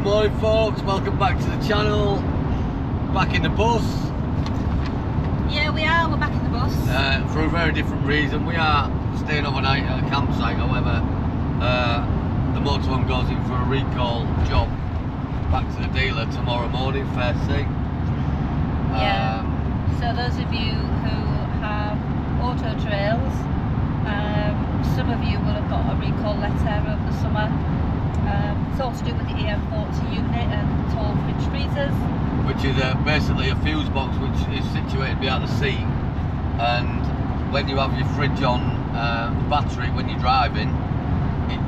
Good morning folks, welcome back to the channel. Back in the bus. Yeah, we are, we're back in the bus. For a very different reason. We are staying overnight at a campsite, however the motorhome goes in for a recall job back to the dealer tomorrow morning, first thing. Yeah, so those of you who have auto trails, some of you will have got a recall letter over the summer. It's all to do with the EM40 unit and tall fridge freezers. Which is basically a fuse box which is situated behind the seat, and when you have your fridge on the battery when you're driving,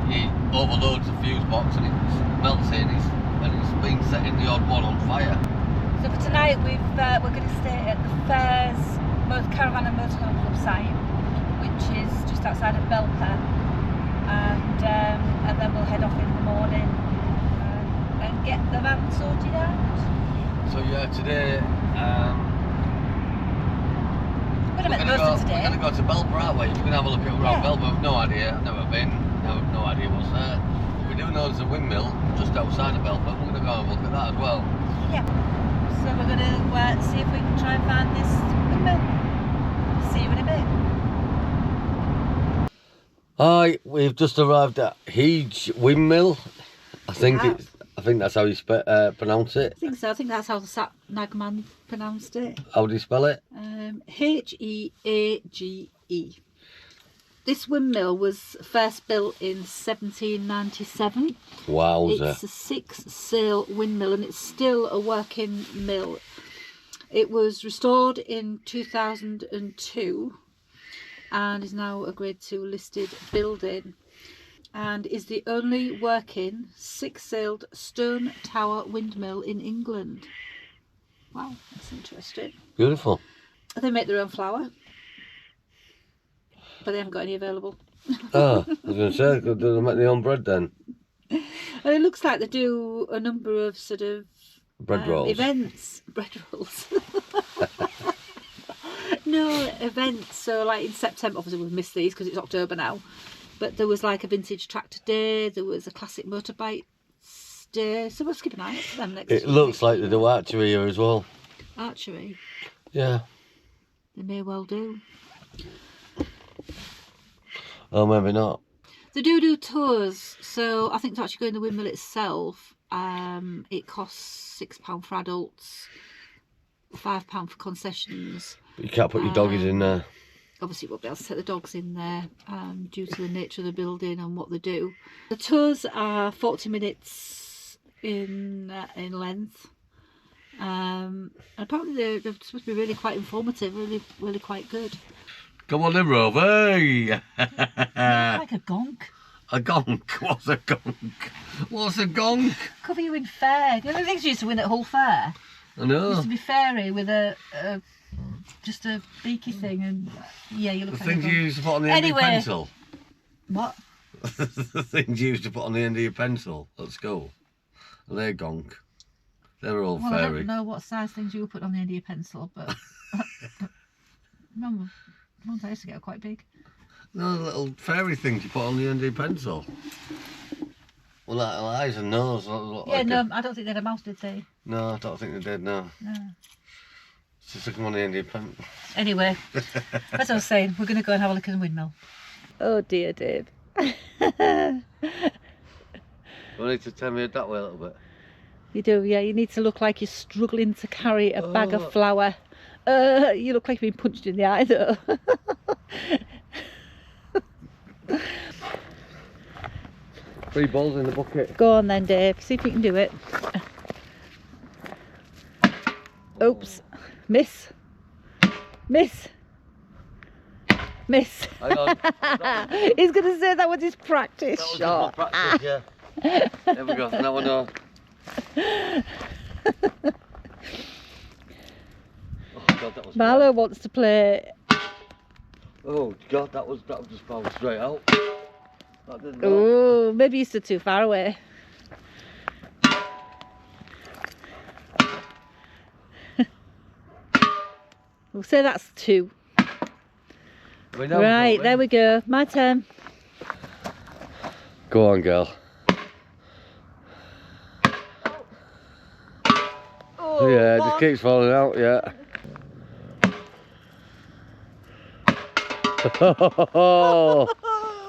it overloads the fuse box and it melts it, and it's been setting the odd one on fire. So for tonight we're going to stay at the Fairs Caravan and Motorhome Club site, which is just outside of Belper, and then we'll head off in the morning and get the van sorted out. So yeah, today we're going to go to Belper, aren't we? We're going to have a look at around Belper. I've no idea, I've never been, no idea what's there. But we do know there's a windmill just outside of Belper. We're going to go and have a look at that as well. Yeah. So we're going to see if we can try and find this windmill. See you in a bit. Hi, we've just arrived at Heage Windmill. I think that's how you pronounce it. I think so. I think that's how the sat nav man pronounced it. How do you spell it? Heage. This windmill was first built in 1797. Wowza. It's a 6-sail windmill and it's still a working mill. It was restored in 2002 and is now a Grade 2 listed building, and is the only working 6-sailed stone tower windmill in England. Wow, that's interesting. Beautiful. They make their own flour, but they haven't got any available. Ah, I was going to say, do they make their own bread then? And it looks like they do a number of sort of bread rolls. Events. Bread rolls. No, events. So like in September, obviously we've missed these because it's October now, but there was like a vintage tractor day, there was a classic motorbike day, so we'll keep an eye out for them next week. It looks like they do archery here as well. Archery? Yeah. They may well do. Oh, maybe not. They do tours, so I think to actually go in the windmill itself, it costs £6 for adults, £5 for concessions. But you can't put your doggies in there. Obviously you won't be able to take the dogs in there due to the nature of the building and what they do. The tours are 40 minutes in length. Apparently they're supposed to be really quite informative, really quite good. Come on then, Rover. Like a gonk. A gonk? What's a gonk? What's a gonk? Cover you in fair. You know the things you used to win at Hull Fair? I know. It used to be fairy with just a beaky thing, and yeah, you look the like things you used to put on the end of your pencil. What? The things you used to put on the end of your pencil at school. They're gonk. They're all fairy. I don't know what size things you were putting on the end of your pencil, but ones I used to get are quite big. No, the little fairy things you put on the end of your pencil. Well, like eyes and nose. Yeah, no, I don't think they had a mouth, did they? No, I don't think they did, no. No. Just stick them on the end of your pen. Anyway, as I was saying, we're going to go and have a look at the windmill. Oh dear, Dave. You need to turn me that way a little bit. You do, yeah. You need to look like you're struggling to carry a bag of flour. You look like you've been punched in the eye, though. 3 balls in the bucket. Go on then, Dave. See if you can do it. Oops. Miss. Hang on. He's going to say that was his practice shot. That was practice, yeah. There we go. Now I know. Oh God, that was Marlo wants to play. Oh God, that was just falling straight out. That didn't Oh, maybe you stood too far away. We'll say that's 2. Right, there we go. My turn. Go on, girl. Yeah, it just keeps falling out, yeah.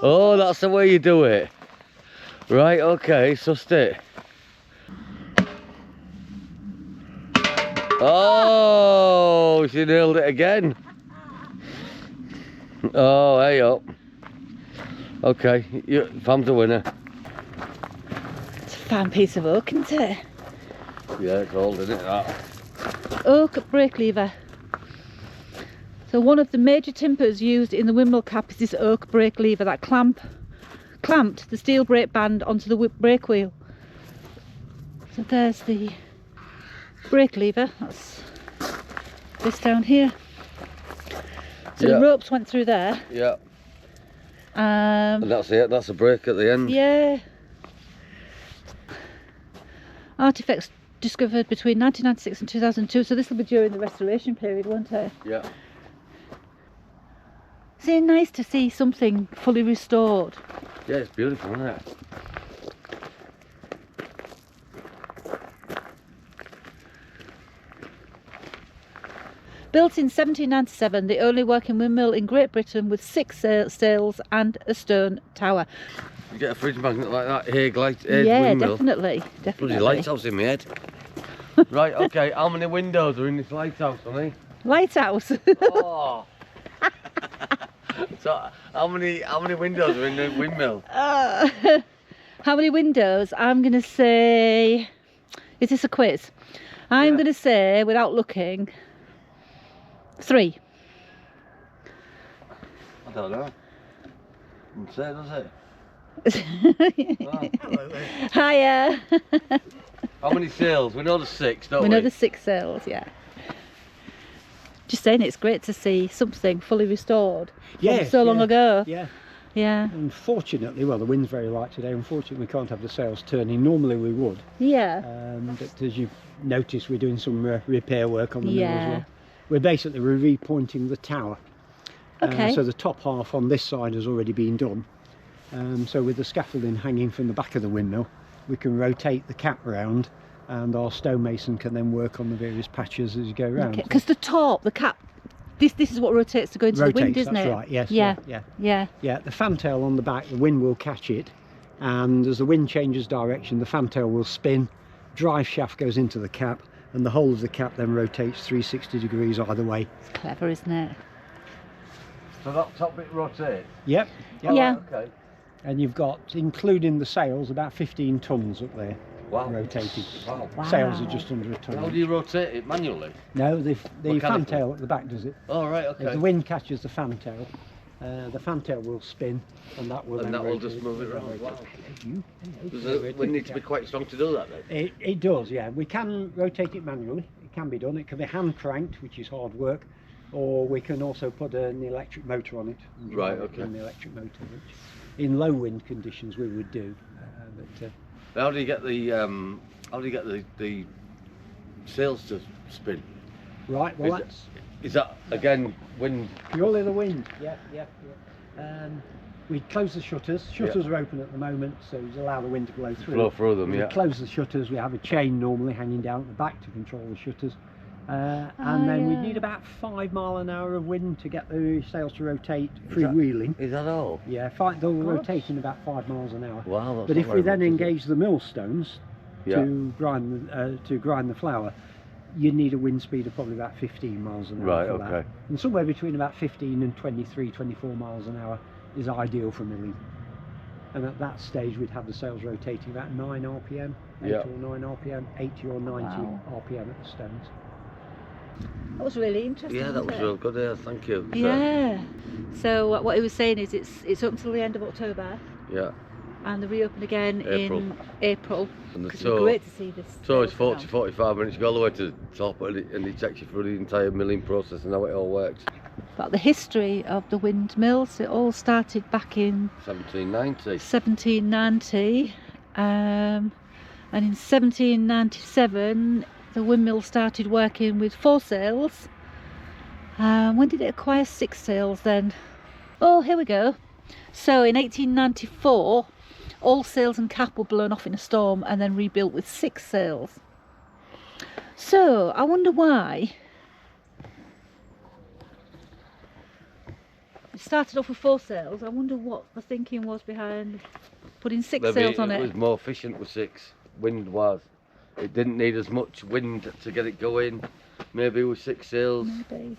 Oh, that's the way you do it. Right, okay, sussed it. Oh, she nailed it again. Oh, hey up. Okay, Pam's a winner. It's a fine piece of oak, isn't it? Yeah, it's old, isn't it, that? Oak brake lever. So one of the major timbers used in the windmill cap is this oak brake lever that clamped the steel brake band onto the brake wheel. So there's the brake lever, that's this down here. So the ropes went through there. Yeah. And that's it, that's a brake at the end. Yeah. Artifacts discovered between 1996 and 2002, so this will be during the restoration period, won't it? Yeah. It's nice to see something fully restored. Yeah, it's beautiful, isn't it? Built in 1797, the only working windmill in Great Britain with 6 sails and a stern tower. You get a fridge magnet like that, Heage Yeah, Windmill. definitely. Bloody lighthouse in my head. Right, okay, how many windows are in this lighthouse, honey? Lighthouse. Oh. So, how many windows are in the windmill? How many windows? I'm going to say... Is this a quiz? I'm going to say, without looking... 3. I don't know. Doesn't say, does it? Oh. Hiya. How many sails? We know there's 6, don't we? We know there's 6 sails, yeah. Just saying, it's great to see something fully restored. Yeah. So long ago. Yeah. Yeah. Unfortunately, well, the wind's very light today. Unfortunately, we can't have the sails turning. Normally we would. Yeah. But as you've noticed, we're doing some repair work on the mill as well. We're repointing the tower. Okay. So the top half on this side has already been done. So with the scaffolding hanging from the back of the windmill, we can rotate the cap round, and our stonemason can then work on the various patches as you go round. Because the top, the cap, this is what rotates to go into the wind, isn't it? That's right, yes. Yeah. The fantail on the back, the wind will catch it, and as the wind changes direction, the fantail will spin, drive shaft goes into the cap, and the whole of the cap then rotates 360 degrees either way. It's clever, isn't it? So that top bit rotates? Yep. Yeah. Okay. And you've got, including the sails, about 15 tons up there. Wow. Rotated. Wow. Sails are just under a ton. How do you rotate it manually? No, the fantail at the back does it. Oh, right, okay. If the wind catches the fantail will spin, and that will just move it around. Wow. Does it wind need to be quite strong to do that then? It does, yeah. We can rotate it manually. It can be done. It can be hand cranked, which is hard work, or we can also put an electric motor on it. Right, okay. An electric motor, which in low wind conditions we would do. How do you get the sails to spin? Right, well is that again wind? Purely the wind, yeah. We close the shutters. Shutters are open at the moment, so we allow the wind to blow through. Flow through them, We close the shutters. We have a chain normally hanging down at the back to control the shutters. And then we need about 5 miles an hour of wind to get the sails to rotate freewheeling. Is that all? Yeah, they'll rotate in about 5 miles an hour. Wow, that's but if we then engage the millstones to grind the flour, you need a wind speed of probably about 15 miles an hour. Right, for okay. that. And somewhere between about 15 and 23, 24 miles an hour is ideal for milling. And at that stage we'd have the sails rotating about 9 RPM, 8 or 9 RPM, 80 or 90 RPM at the stones. That was really interesting. Yeah, that was real good. Yeah, thank you. Yeah. So what he was saying is it's up until the end of October. Yeah. And they reopen again in April. And the It'd be great to see this. So it's 40-45 minutes. You go all the way to the top, and it takes you through the entire milling process and how it all works. About the history of the windmills, it all started back in 1790. And in 1797 the windmill started working with 4 sails. When did it acquire 6 sails then? Oh, here we go. So in 1894 all sails and cap were blown off in a storm and then rebuilt with 6 sails. So I wonder why it started off with 4 sails. I wonder what the thinking was behind putting 6 sails on it. It was more efficient with 6, wind-wise. It didn't need as much wind to get it going. Maybe with 6 sails. Maybe.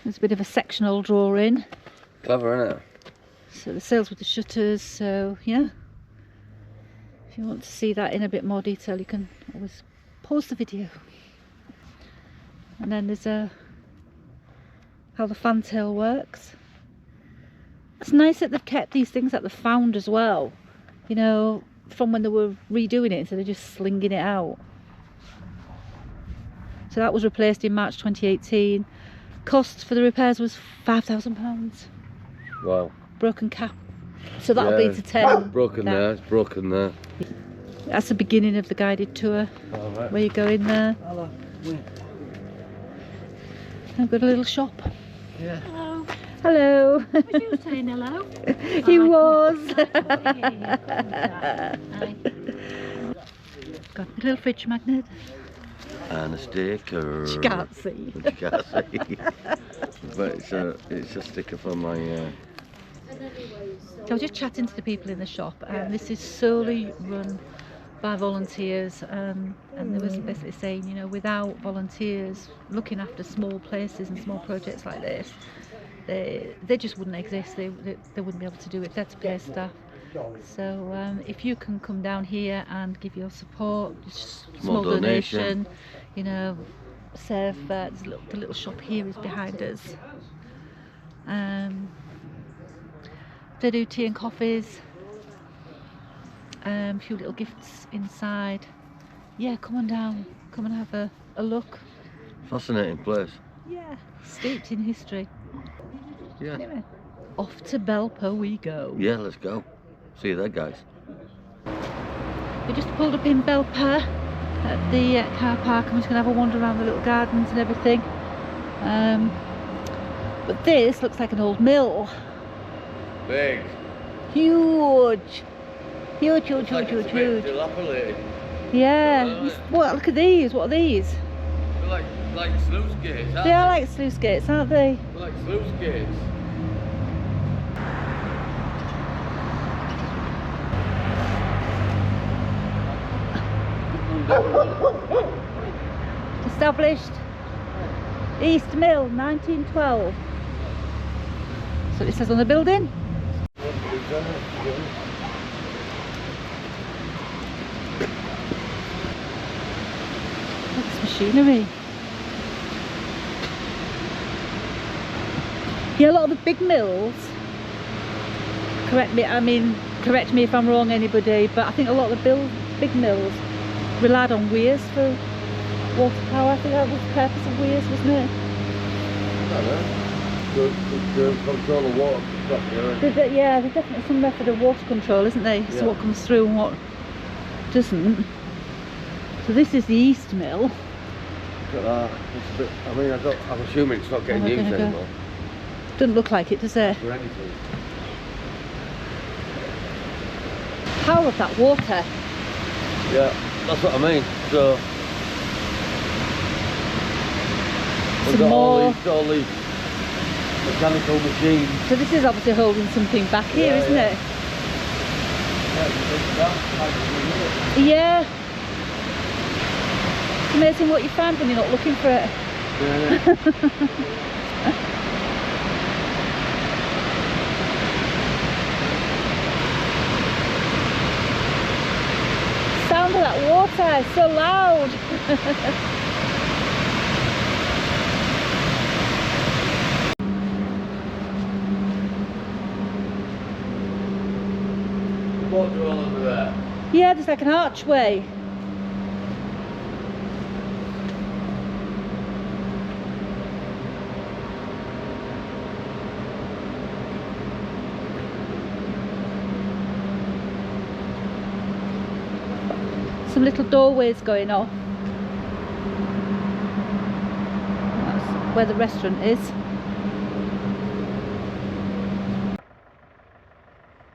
There's a bit of a sectional drawing. Clever, isn't it? So the sails with the shutters, so yeah. If you want to see that in a bit more detail, you can always pause the video. And then there's how the fantail works. It's nice that they've kept these things that they've found as well, you know, from when they were redoing it instead of just slinging it out. So that was replaced in March 2018. Cost for the repairs was £5,000. Wow. Broken cap. So that'll be to 10. Broken there, it's broken there. That's the beginning of the guided tour. All right. Where you go in there. Hello. I've got a little shop. Yeah. Hello. Hello. Was you saying hello? He was. Got a little fridge magnet. And a sticker. You can't see. You can't see. But it's a sticker for my... So I was just chatting to the people in the shop, and this is solely run by volunteers, and they was basically saying, you know, without volunteers looking after small places and small projects like this, they just wouldn't exist. They wouldn't be able to do it. They had to pay staff. So if you can come down here and give your support, just small donation, you know, serve. The little shop here is behind us. They do tea and coffees. A few little gifts inside. Yeah, come on down. Come and have a look. Fascinating place. Yeah, steeped in history. Yeah. Anyway, off to Belper we go. Yeah, let's go. See you there, guys. We just pulled up in Belper at the car park, and we're just going to have a wander around the little gardens and everything. But this looks like an old mill. Big. Huge. Huge. Dilapidated. Yeah. What? Look at these. What are these? They're like sluice gates, aren't They are like sluice gates, aren't they? They're like sluice gates. Established East Mill, 1912. So it says on the building. That's machinery. Yeah, a lot of the big mills, correct me if I'm wrong, anybody, but I think a lot of the big mills relied on weirs for water power. I think that was the purpose of weirs, wasn't it? I don't know. To control the water stuff, Yeah, there's definitely some method of water control, isn't there? So what comes through and what doesn't. So this is the East Mill. Look at that. It's a bit, I mean, I'm assuming it's not getting used anymore. Doesn't look like it, does it? For anything. Power of that water. Yeah, that's what I mean. So we've got all these mechanical machines. So this is obviously holding something back here, isn't it? Yeah. It's amazing what you find when you're not looking for it. Sound of that water is so loud. Water all over there. Yeah, there's like an archway. Some little doorways going off. That's where the restaurant is.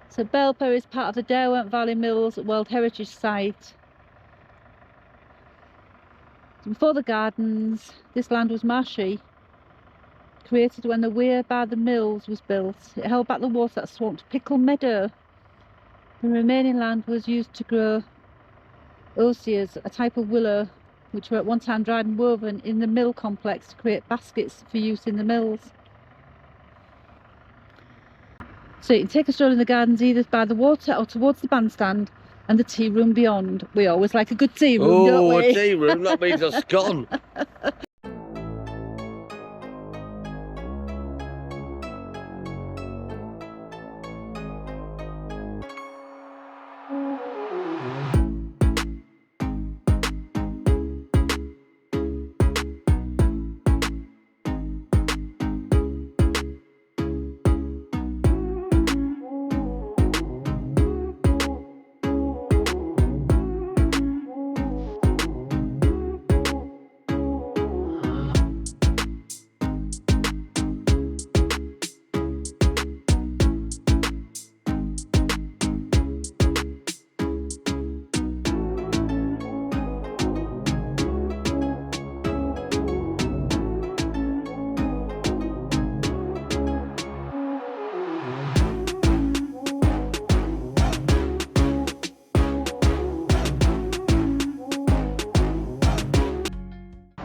So Belper is part of the Derwent Valley Mills World Heritage Site. Before the gardens, this land was marshy, created when the weir by the mills was built. It held back the water that swamped Pickle Meadow. The remaining land was used to grow osiers, a type of willow, which were at one time dried and woven in the mill complex to create baskets for use in the mills. So you can take a stroll in the gardens either by the water or towards the bandstand and the tea room beyond. We always like a good tea room, don't we? Oh, a tea room, that means a scone.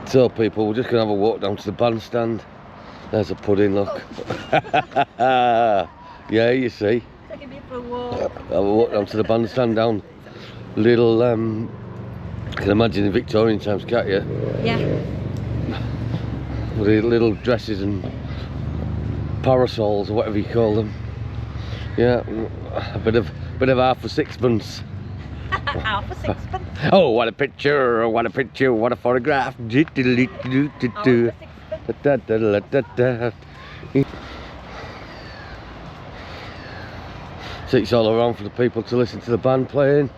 So people, we're just going to have a walk down to the bandstand. There's a pudding, look. Yeah, you see. Taking me for a walk. Have a walk down to the bandstand down. Little, I can imagine in Victorian times, can't you? Yeah. With the little dresses and parasols or whatever you call them. Yeah, a bit of half for sixpence. Half a sixpence. Oh, what a picture, what a picture, what a photograph. Seats all around for the people to listen to the band playing.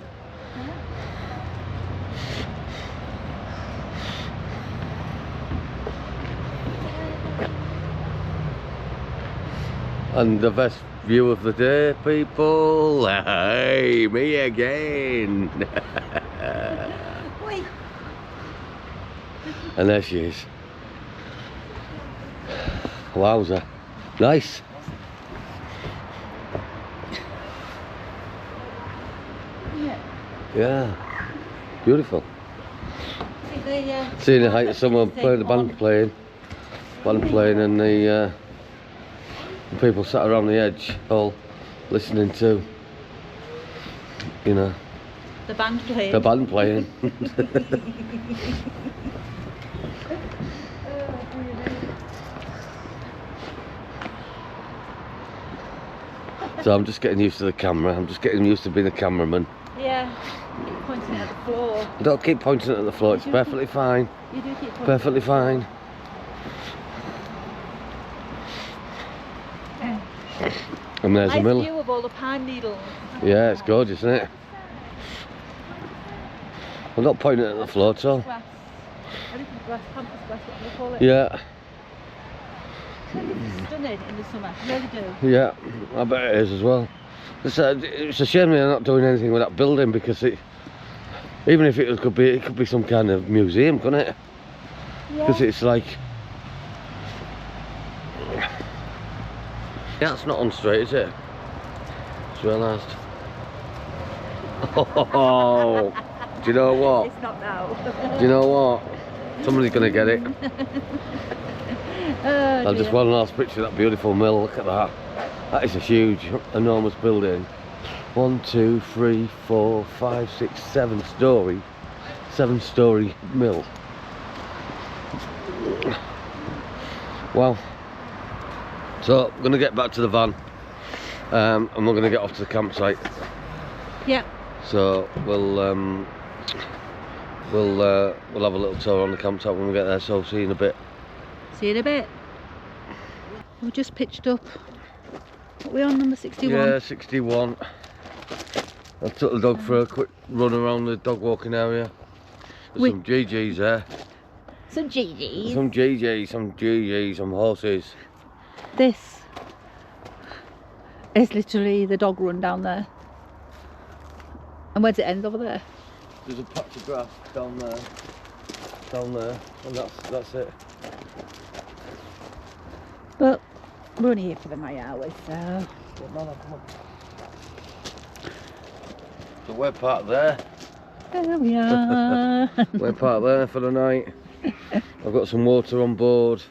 And the best view of the day, people. Hey, me again. And there she is. Wowza. Nice. Yeah. Beautiful. Seeing the height of someone playing the band playing. And the people sat around the edge all listening to, you know, the band playing. The band playing. So I'm just getting used to the camera. I'm just getting used to being a cameraman. Yeah. Keep pointing at the floor. I don't keep pointing at the floor. It's perfectly fine. You do keep pointing. Perfectly fine. And there's a mill. Nice view of all the pine needles. Yeah, it's gorgeous, isn't it? I'm not pointing at the floor at all. Grass. Everything's grass, campus grass, what do they call it? Yeah. It's stunning in the summer, really do. Yeah, I bet it is as well. It's a shame they're not doing anything with that building, because even if it could be some kind of museum, couldn't it? Because it's like, yeah, it's not on straight, is it? It's realised. Oh, do you know what? It's not now. Do you know what? Somebody's going to get it. Oh, I've just one last picture of that beautiful mill. Look at that. That is a huge, enormous building. 1, 2, 3, 4, 5, 6, 7 story. 7-story mill. Wow. So I'm going to get back to the van, and we're going to get off to the campsite. Yeah. So we'll have a little tour on the campsite when we get there. So see you in a bit. See you in a bit. We've just pitched up. What are we on, number 61? Yeah, 61. I took the dog for a quick run around the dog walking area. There's some GGs there. Some GGs. Some GGs, some horses. This is literally the dog run down there. And where does it end? Over there? There's a patch of grass down there. down there, and that's it. But we're only here for the night, aren't we? So. So we're parked there. There we are. We're parked there for the night. I've got some water on board,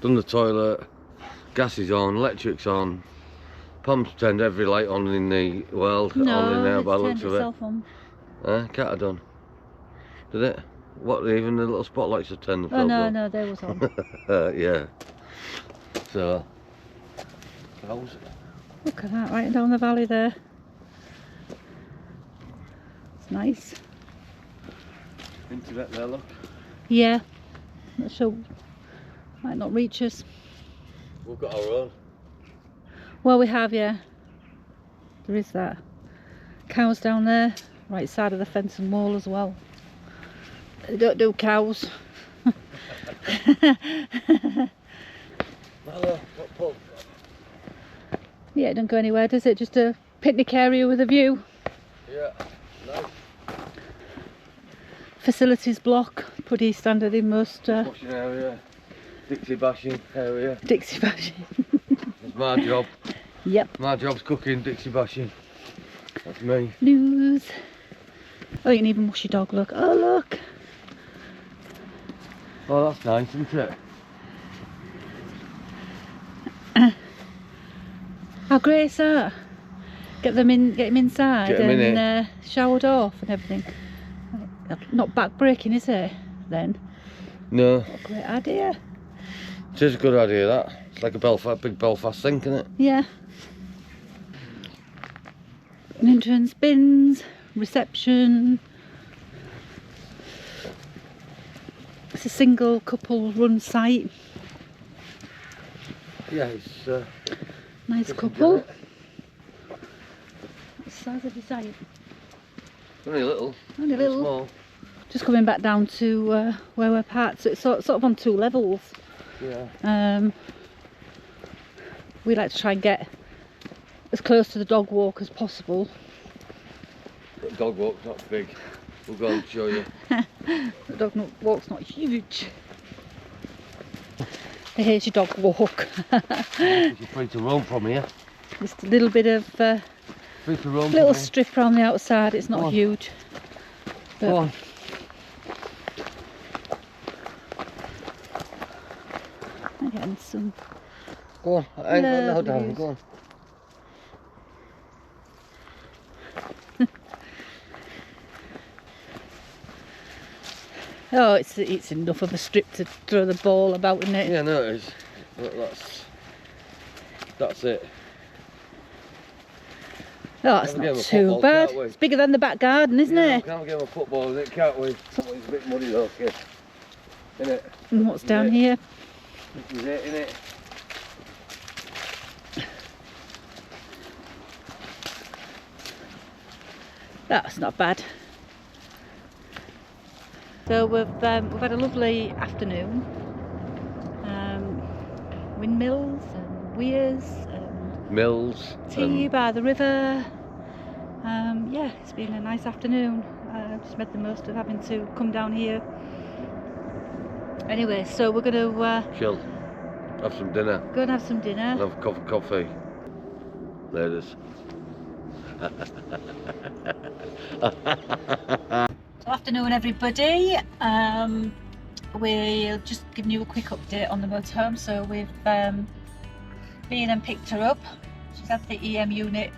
done the toilet, gas is on, electric's on, pumps turned every light on in the world on in there by the looks of it. On. Can't have done. Did it? What, even the little spotlights have turned themselves Oh no, on? no, they was on. Yeah. So, how's it? Look at that, right down the valley there. It's nice. Internet there, look. Yeah. That show might not reach us. We've got our own. Well, we have, yeah. There is that. Cows down there, right side of the fence and wall as well. They don't do cows. Yeah, it don't go anywhere, does it? Just a picnic area with a view. Yeah, nice. Facilities block, pretty standard in most. Washing area, Dixie bashing area. Dixie bashing. That's my job. Yep. My job's cooking, Dixie bashing. That's me. News. Oh, you can even wash your dog, look. Oh, look. Oh, that's nice, isn't it? How great is that? Get them inside Get 'em in and showered off and everything. Not back breaking, is it? Then. No. What a great idea. It is a good idea, that. It's like a big Belfast sink, isn't it? Yeah. Entrance, bins, reception. It's a single couple run site. Yeah, it's Nice couple. What size of the site? only a little. Only a little. Small. Just coming back down to where we're parked, so it's sort of on 2 levels. Yeah. We like to try and get as close to the dog walk as possible. The dog walk's not big. We'll go and show you. The dog walk's not huge. Here's your dog walk. You're free to roam from here. Just a little bit of Free to roam little from strip around the outside. It's not Go on. huge. But Go on. I'm getting some. Go on. I ain't got no Lovely down. views. Go on. Oh, it's enough of a strip to throw the ball about, isn't it? Yeah, no, it is. Look, that's it. Oh, it's Never gave not a too football, bad. can't we? It's bigger than the back garden, isn't Yeah, it? we can't give a football in it, can't we? It's a bit muddy though, kid. Innit? And what's down it. here? This is it, innit? That's not bad. So we've had a lovely afternoon. Windmills and weirs and Mills. tea by the river. Yeah, it's been a nice afternoon. Just made the most of having to come down here. Anyway, so we're going to Chill. Have some dinner. go and have some dinner. And have coffee. There it is. So afternoon, everybody. We're just giving you a quick update on the motorhome. So we've been and picked her up. She's had the EM unit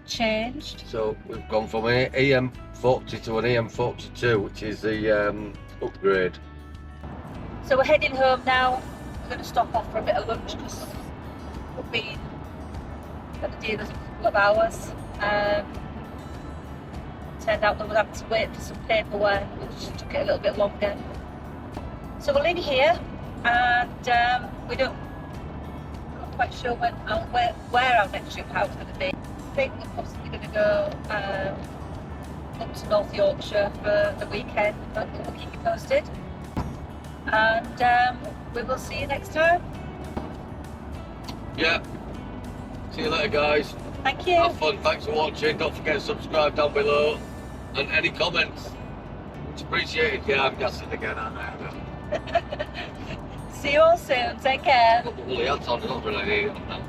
changed. So we've gone from an EM40 to an EM42, which is the upgrade. So we're heading home now. We're going to stop off for a bit of lunch because we've been at the dealers a couple of hours. Turned out that we'll have to wait for some paperwork, which took it a little bit longer. So we'll leave you here, and we're not quite sure where our next trip house is going to be. I think we're possibly going to go up to North Yorkshire for the weekend, but we'll keep you posted. And we will see you next time. Yeah. See you later, guys. Thank you. Have fun. Thanks for watching. Don't forget to subscribe down below. And any comments. Much appreciated. Yeah, I'm gassing again, aren't I? See you all soon. Take care. Got the woolly hat on, I don't really need it now.